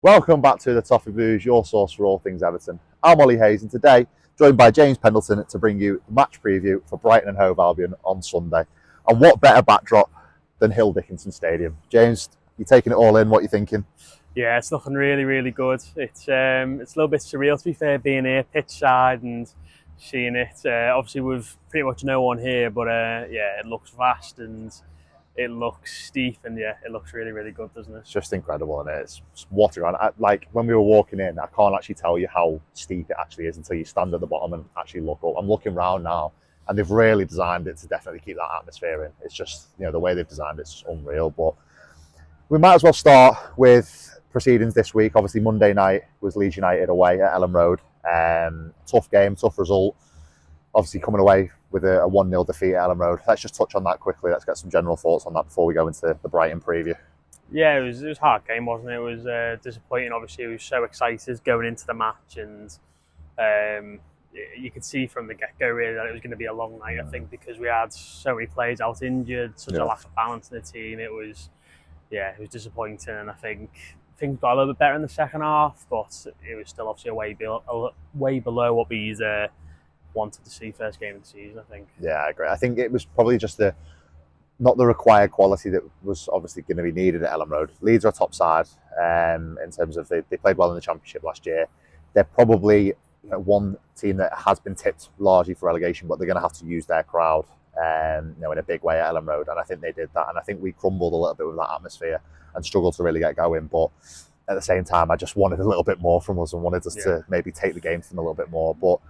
Welcome back to the Toffee Blues, your source for all things Everton. I'm Ollie Hayes, and today, joined by James Pendleton to bring you the match preview for Brighton and Hove Albion on Sunday. And what better backdrop than Hill Dickinson Stadium? James, you're taking it all in. What are you thinking? Yeah, it's looking really good. It's a little bit surreal, to be fair, being here pitch side and seeing it. Obviously, we've pretty much no one here, but yeah, it looks vast and it looks steep, and yeah, it looks really good, doesn't it? It's just incredible, and it's water on. Like when we were walking in, I can't actually tell you how steep it actually is until you stand at the bottom and actually look up. I'm looking around now, and they've really designed it to definitely keep that atmosphere in. It's just, the way they've designed it's just unreal. But we might as well start with proceedings this week. Obviously, Monday night was Leeds United away at Ellen Road. Tough game, tough result. Obviously, coming away with a 1-0 defeat at Ellen Road. Let's just touch on that quickly. Let's get some general thoughts on that before we go into the Brighton preview. Yeah, it was a hard game, wasn't it? It was disappointing. Obviously, we were so excited going into the match, and you could see from the get-go really that it was going to be a long night. I think because we had so many players out injured, such a lack of balance in the team. It was disappointing, and I think things got a little bit better in the second half, but it was still obviously way below what we wanted to see first game of the season, I think. Yeah, I agree. I think it was probably just not the required quality that was obviously going to be needed at Ellen Road. Leeds are a top side in terms of they played well in the Championship last year. They're probably one team that has been tipped largely for relegation, but they're going to have to use their crowd in a big way at Ellen Road, and I think they did that. And I think we crumbled a little bit with that atmosphere and struggled to really get going. But at the same time, I just wanted a little bit more from us and wanted us to maybe take the game from a little bit more. But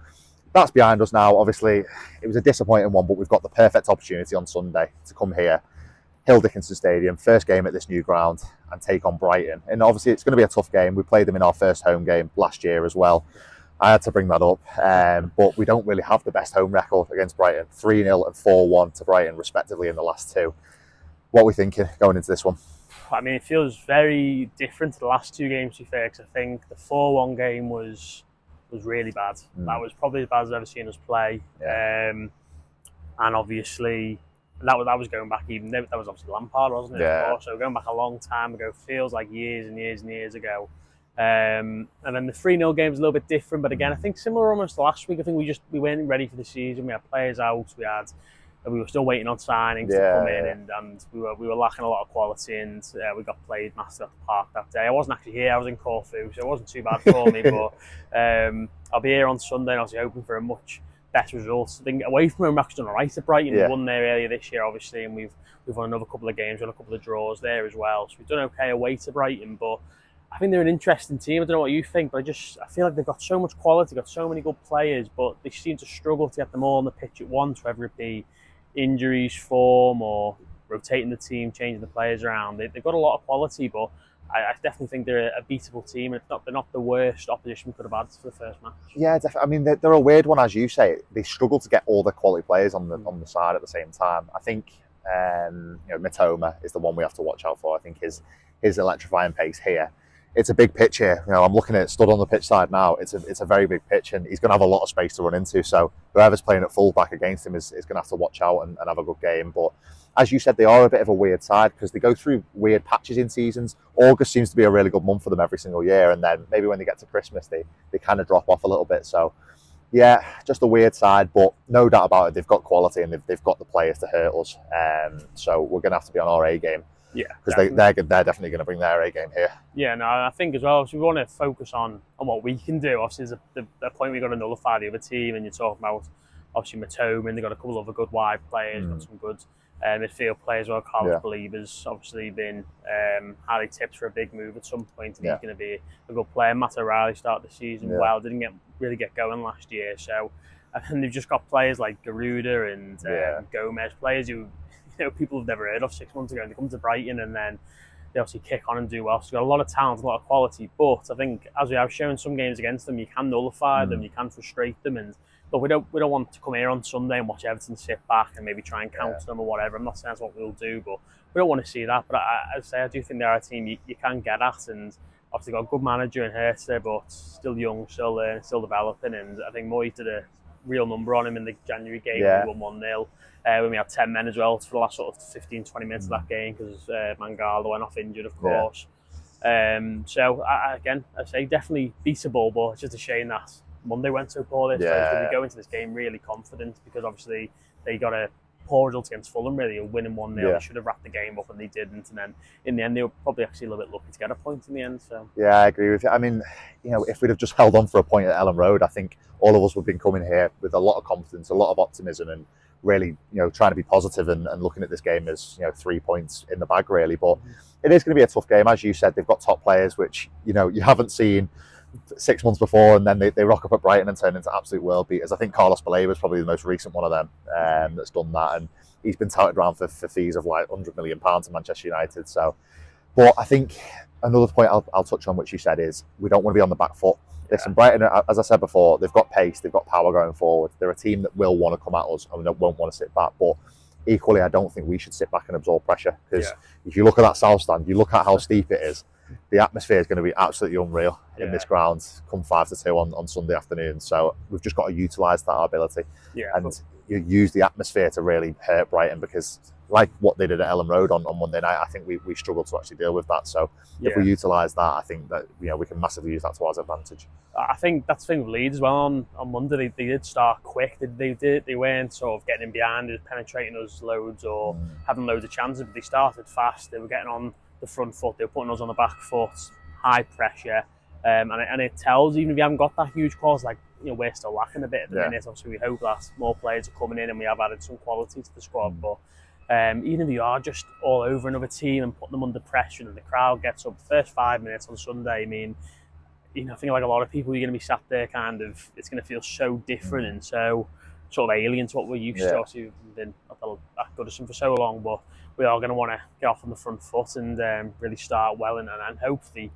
that's behind us now. Obviously, it was a disappointing one, but we've got the perfect opportunity on Sunday to come here, Hill Dickinson Stadium, first game at this new ground, and take on Brighton. And obviously, it's going to be a tough game. We played them in our first home game last year as well. I had to bring that up, but we don't really have the best home record against Brighton. 3-0 and 4-1 to Brighton, respectively, in the last two. What are we thinking going into this one? I mean, it feels very different to the last two games, to be fair, because I think the 4-1 game was really bad. That was probably as bad as I've ever seen us play. And obviously, that was going back that was obviously Lampard, wasn't it? Yeah. So going back a long time ago, feels like years and years ago. And then the 3-0 game was a little bit different, but again, I think similar almost to last week. I think we weren't ready for the season. We had players out. We were still waiting on signings to come in, and we were lacking a lot of quality, and we got played massive at the park that day. I wasn't actually here; I was in Corfu, so it wasn't too bad for me. But I'll be here on Sunday, and obviously hoping for a much better result. I think away from home, we've actually done all right at Brighton. We won there earlier this year, obviously, and we've won another couple of games, won a couple of draws there as well. So we've done okay away to Brighton, but I think they're an interesting team. I don't know what you think, but I feel like they've got so much quality, got so many good players, but they seem to struggle to get them all on the pitch at once, whether it be injuries, form, or rotating the team, changing the players around. They've got a lot of quality, but I definitely think they're a beatable team. They're not the worst opposition we could have had for the first match. Yeah, definitely. I mean, they're a weird one, as you say. They struggle to get all the quality players on the side at the same time. I think Mitoma is the one we have to watch out for. I think his electrifying pace here. It's a big pitch here. I'm looking at it stood on the pitch side now. It's a very big pitch, and he's going to have a lot of space to run into. So whoever's playing at full back against him is going to have to watch out and have a good game. But as you said, they are a bit of a weird side because they go through weird patches in seasons. August seems to be a really good month for them every single year, and then maybe when they get to Christmas, they kind of drop off a little bit. So yeah, just a weird side, but no doubt about it, they've got quality and they've got the players to hurt us. So we're going to have to be on our A game. Yeah, because they're definitely going to bring their A game here. Yeah, no, I think as well, we want to focus on what we can do. Obviously, there's the point we've got to nullify the other team, and you're talking about obviously Mitoma, and they've got a couple of other good wide players, got some good midfield players. Well, Carlos Believer's obviously been highly tipped for a big move at some point, and he's going to be a good player. Matt O'Reilly started the season well, didn't really get going last year, so and they've just got players like Garuda and Gomez, players who people have never heard of 6 months ago, and they come to Brighton and then they obviously kick on and do well. So they've got a lot of talent, a lot of quality, but I think as we have shown some games against them, you can nullify them, you can frustrate them, and but we don't want to come here on Sunday and watch Everton sit back and maybe try and counter them or whatever. I'm not saying that's what we'll do, but we don't want to see that. But I do think they're a team you can get at, and obviously got a good manager in Hertz, but still young, still developing, and I think Moyes did a real number on him in the January game. We won 1-0. When we had 10 men as well for the last sort of 15-20 minutes of that game because Mangala went off injured, of course. Again, I say definitely beatable, but it's just a shame that Monday went so poorly. So we go into this game really confident because obviously they got a poor result against Fulham, really, winning 1-0. They should have wrapped the game up and they didn't. And then in the end, they were probably actually a little bit lucky to get a point in the end. So yeah, I agree with you. I mean, if we'd have just held on for a point at Ellen Road, I think all of us would have been coming here with a lot of confidence, a lot of optimism, and really, trying to be positive and looking at this game as 3 points in the bag, really. But it is going to be a tough game, as you said. They've got top players, which you haven't seen 6 months before, and then they rock up at Brighton and turn into absolute world beaters. I think Carlos Baleba is probably the most recent one of them that's done that, and he's been touted around for fees of like £100 million to Manchester United. So, but I think another point I'll touch on, which you said, is we don't want to be on the back foot. Listen, Brighton, as I said before, they've got pace, they've got power going forward. They're a team that will want to come at us and won't want to sit back. But equally, I don't think we should sit back and absorb pressure, because if you look at that South Stand, you look at how steep it is, the atmosphere is going to be absolutely unreal in this ground come 5-2 on Sunday afternoon. So we've just got to utilise that ability and use the atmosphere to really hurt Brighton, because like what they did at Ellen Road on Monday night, I think we struggled to actually deal with that. So if we utilise that, I think that we can massively use that to our advantage. I think that's the thing with Leeds as well. On Monday, they did start quick. They weren't sort of getting in behind us, penetrating us loads or having loads of chances, but they started fast. They were getting on the front foot. They were putting us on the back foot, high pressure, and it tells, even if you haven't got that huge quality, like we're still lacking a bit at the minute. Obviously, we hope that more players are coming in and we have added some quality to the squad. But even if you are just all over another team and putting them under pressure, and the crowd gets up the first 5 minutes on Sunday, I mean, I think like a lot of people, you're going to be sat there it's going to feel so different and so sort of alien to what we're used to. Obviously, we've been at Goodison for so long, but we are going to want to get off on the front foot and really start well, and hopefully,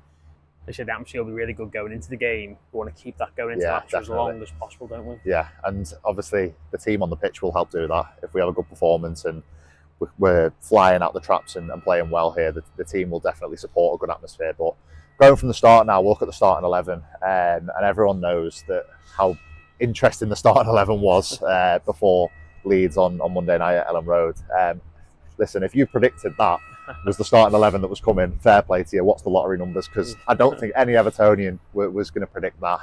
they said the atmosphere will be really good going into the game. We want to keep that going into the match as long as possible, don't we? Yeah, and obviously the team on the pitch will help do that. If we have a good performance and we're flying out the traps and playing well here, the team will definitely support a good atmosphere. But going from the start now, we'll look at the starting 11, and everyone knows that how interesting the starting 11 was before Leeds on Monday night at Ellen Road. Listen, if you predicted that was the starting 11 that was coming, fair play to you. What's the lottery numbers? Because I don't think any Evertonian was going to predict that.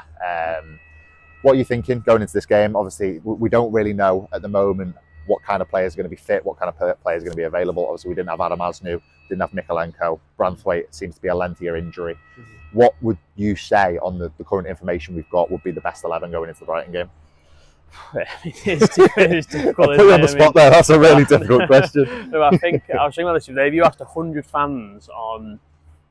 What are you thinking going into this game? Obviously, we don't really know at the moment what kind of players are going to be fit, what kind of players are going to be available. Obviously, we didn't have Adam Asnu, didn't have Mikalenko. Branthwaite seems to be a lengthier injury. What would you say on the current information we've got would be the best 11 going into the Brighton game? It's difficult. I put you on the spot there. That's a really difficult question. No, I think I was thinking about this today. If you asked 100 fans on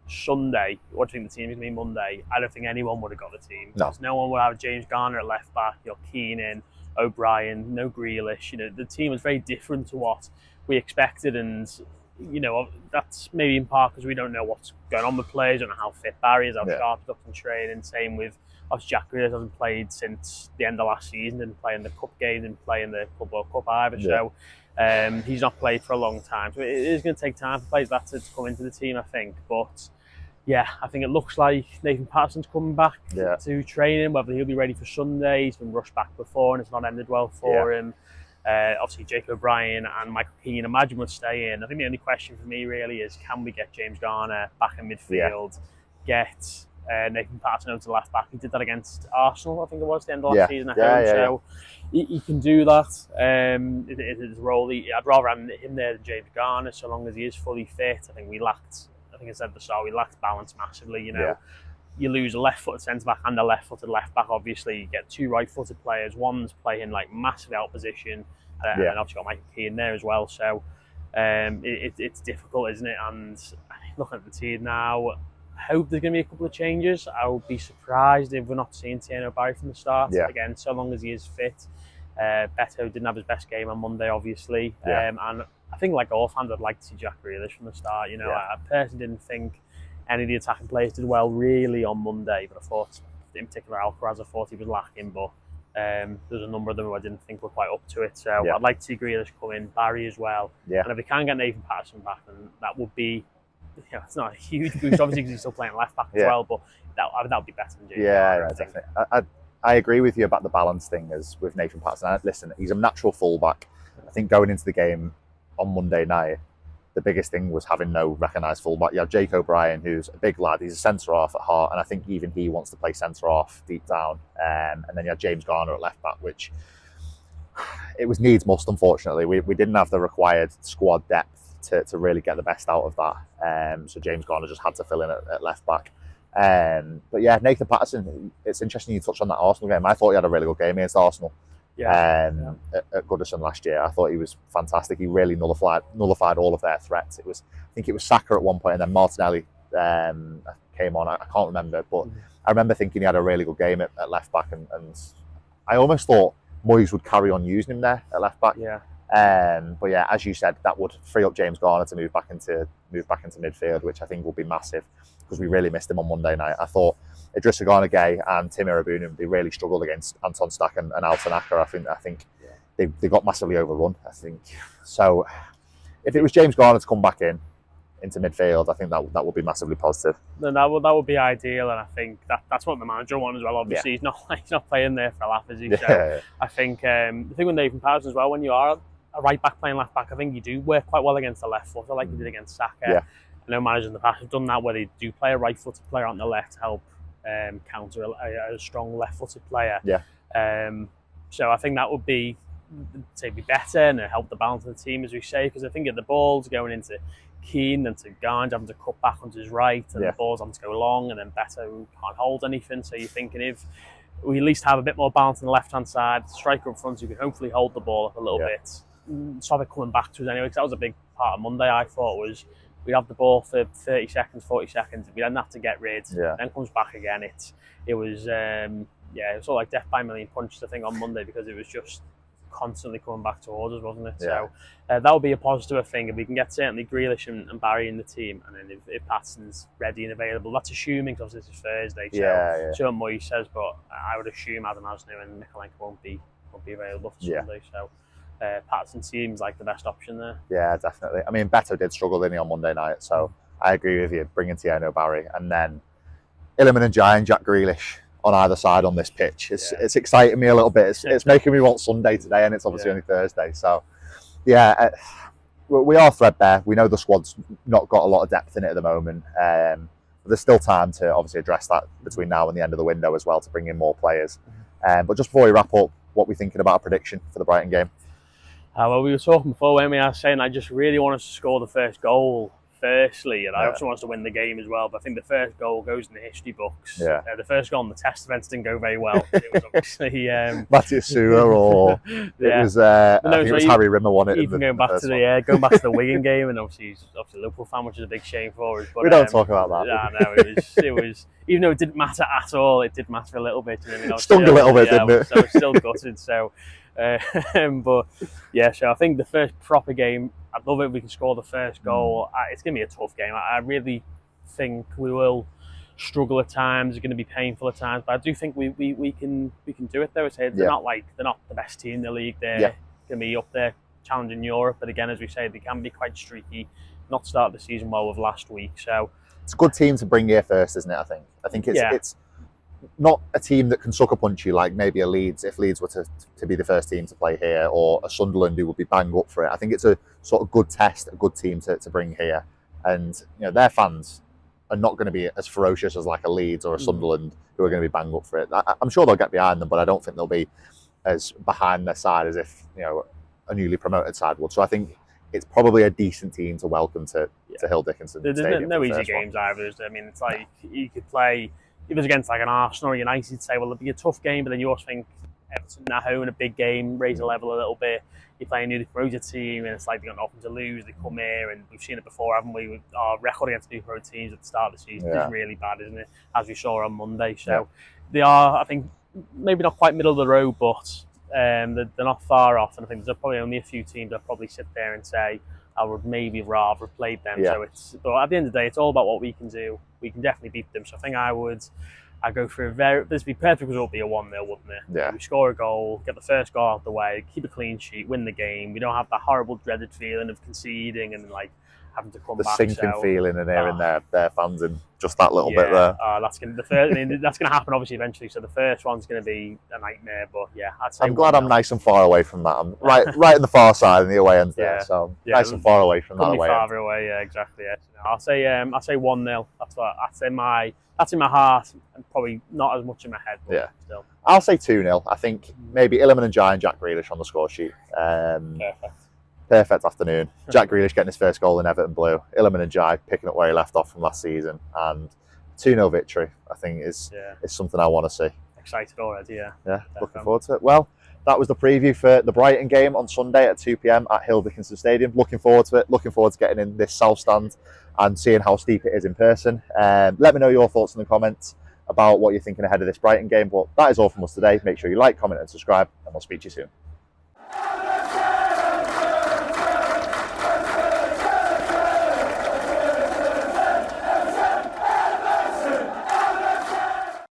Sunday what do you think the team is going to be Monday, I don't think anyone would have got the team. No one would have James Garner at left back, Keenan, O'Brien, no Grealish. The team was very different to what we expected, and that's maybe in part because we don't know what's going on with players, don't know how fit Barry is, how sharp he's up in training. Same with Jack Grealish, hasn't played since the end of last season, didn't play in the cup game, didn't play in the Club World Cup either. So he's not played for a long time. So it is going to take time for players like that to come into the team, I think. But yeah, I think it looks like Nathan Patterson's coming back to training. Whether he'll be ready for Sunday, he's been rushed back before and it's not ended well for him. Obviously, Jacob O'Brien and Michael Keane, imagine would stay in. I think the only question for me really is, can we get James Garner back in midfield, get Nathan Patterson over to the left back? He did that against Arsenal, I think it was, the end of last season at home. So he can do that. It is a role. I'd rather have him there than James Garner, so long as he is fully fit. I think I said at the start, we lacked balance massively. You lose a left-footed centre-back and a left-footed left-back. Obviously, you get two right-footed players. One's playing like massively out of position, and obviously got Michael Keane there as well. So it's difficult, isn't it? And looking at the team now, I hope there's going to be a couple of changes. I would be surprised if we're not seeing Tierno Barry from the start. Again, so long as he is fit. Beto didn't have his best game on Monday, obviously. And I think, like all fans, I'd like to see Jack Grealish from the start. I personally didn't think any of the attacking players did well really on Monday, but I thought, in particular, Alcaraz, I thought he was lacking. But there's a number of them who I didn't think were quite up to it. So I'd like to see Grealish come in, Barry as well. And if we can get Nathan Patterson back, then that would be, it's not a huge boost, obviously, because he's still playing left back as well. But that would be better than James Garner, definitely. I agree with you about the balance thing as with Nathan Patterson. Listen, he's a natural fullback. I think going into the game on Monday night, the biggest thing was having no recognised fullback. You have Jake O'Brien, who's a big lad. He's a centre-half at heart, and I think even he wants to play centre-half deep down. And then you have James Garner at left-back, which it was needs must, unfortunately. We didn't have the required squad depth to really get the best out of that. So James Garner just had to fill in at left-back. But yeah, Nathan Patterson, it's interesting you touched on that Arsenal game. I thought he had a really good game against Arsenal. At Goodison last year. I thought he was fantastic. He really nullified all of their threats. I think it was Saka at one point, and then Martinelli came on. I can't remember, but I remember thinking he had a really good game at left back, and I almost thought Moyes would carry on using him there at left back. But yeah, as you said, that would free up James Garner to move back into midfield, which I think will be massive, because we really missed him on Monday night. I thought Idrissa Gana-Gueye and Tim Irabunu, they really struggled against Anton Stack and Altanaka. I think they got massively overrun. I think so. If it was James Garner to come back into midfield, I think that would be massively positive. Then that would be ideal, and I think that's what the manager wants as well. Obviously, he's not playing there for a laugh, is he? So I think the thing with Nathan Patterson as well, when you are a right back playing left back, I think you do work quite well against the left footer, like you did against Saka. I know managers in the past have done that, where they do play a right-footed player on the left to help counter a strong left-footed player. So I think that would be better and help the balance of the team, as we say, because I think the ball's going into Keane and to Garns having to cut back onto his right, and the ball's having to go long, and then Beto can't hold anything. So you're thinking, if we at least have a bit more balance on the left-hand side, striker up front who can hopefully hold the ball up a little bit, stop it coming back to us anyway, because that was a big part of Monday, I thought, was we'd have the ball for 30 seconds, 40 seconds, we then have to get rid, then comes back again. It was sort of like death by a million punches, I think, on Monday, because it was just constantly coming back towards us, wasn't it? So that would be a positive thing if we can get certainly Grealish and Barry in the team, and then if Patterson's ready and available. That's assuming, because this is Thursday, so what Moyes says, but I would assume Adam Asno and Mikalenko won't be available for Sunday. So Patterson seems like the best option there. Yeah, definitely. I mean, Beto did struggle, didn't he, on Monday night? So I agree with you, bringing Tierno Barry, and then Iliman and Jack Grealish on either side on this pitch. It's exciting me a little bit. It's making me want Sunday today, and it's obviously only Thursday. So we are threadbare. We know the squad's not got a lot of depth in it at the moment. But there's still time to obviously address that between now and the end of the window as well, to bring in more players. But just before we wrap up, what we're thinking about a prediction for the Brighton game? Well, we were talking before, weren't we? I was saying I just really want us to score the first goal firstly, and I also want us to win the game as well, but I think the first goal goes in the history books. The first goal in the test events didn't go very well. It was obviously Matthias Suhr, or it was I think it was Harry Rimmer won it. Even going back to the Wigan game, and obviously he's a Liverpool fan, which is a big shame for us. But we don't talk about that. No, it was even though it didn't matter at all, it did matter a little bit. Stung a little bit, didn't it? So I was still gutted. So but so I think the first proper game, I'd love it if we can score the first goal. It's going to be a tough game. I really think we will struggle at times. It's going to be painful at times, but I do think we can do it though. They're not the best team in the league. They're going to be up there challenging Europe, but again, as we say, they can be quite streaky. Not start the season well with last week, so it's a good team to bring here first, isn't it? I think it's not a team that can sucker punch you like maybe a Leeds, if Leeds were to be the first team to play here, or a Sunderland who would be bang up for it. I think it's a sort of good test, a good team to bring here. And their fans are not going to be as ferocious as like a Leeds or a Sunderland who are going to be bang up for it. I'm sure they'll get behind them, but I don't think they'll be as behind their side as if a newly promoted side would. So I think it's probably a decent team to welcome to Hill Dickinson Stadium. No easy games either. I mean, it's like you could play, if it was against like an Arsenal or United, you'd say, well, it'd be a tough game, but then you also think Everton at home in a big game, raise the level a little bit. You're playing a newly promoted team, and it's like they've got nothing to lose. They come here, and we've seen it before, haven't we? With our record against newly promoted teams at the start of the season is really bad, isn't it? As we saw on Monday. So they are, I think, maybe not quite middle of the road, but they're not far off. And I think there's probably only a few teams that probably sit there and say, I would maybe rather have played them. But at the end of the day, it's all about what we can do. We can definitely beat them. So I think I'd go for this would be perfect result, be a 1-0, wouldn't it? We score a goal, get the first goal out of the way, keep a clean sheet, win the game. We don't have that horrible dreaded feeling of conceding and like having to come The back. sinking feeling in hearing their fans in just that little bit there. That's gonna that's gonna happen obviously eventually. So the first one's gonna be a nightmare. But yeah, I'd say I'm glad 1-0. I'm nice and far away from that. I'm right in the far side in the away end there, so nice and far away from that away end. Farther away, yeah, exactly. Yeah. I'll say 1-0. That's in my heart and probably not as much in my head. But still. I'll say 2-0. I think maybe Illiman and Jai and Jack Grealish on the score sheet. Perfect afternoon. Jack Grealish getting his first goal in Everton blue. Illiman and Jai picking up where he left off from last season, and 2-0 victory. I think is something I want to see. Excited already, yeah. Yeah, looking forward to it. Well, that was the preview for the Brighton game on Sunday at 2 p.m. at Hill Dickinson Stadium. Looking forward to it. Looking forward to getting in this south stand and seeing how steep it is in person. Let me know your thoughts in the comments about what you're thinking ahead of this Brighton game. But that is all from us today. Make sure you like, comment and subscribe, and we'll speak to you soon.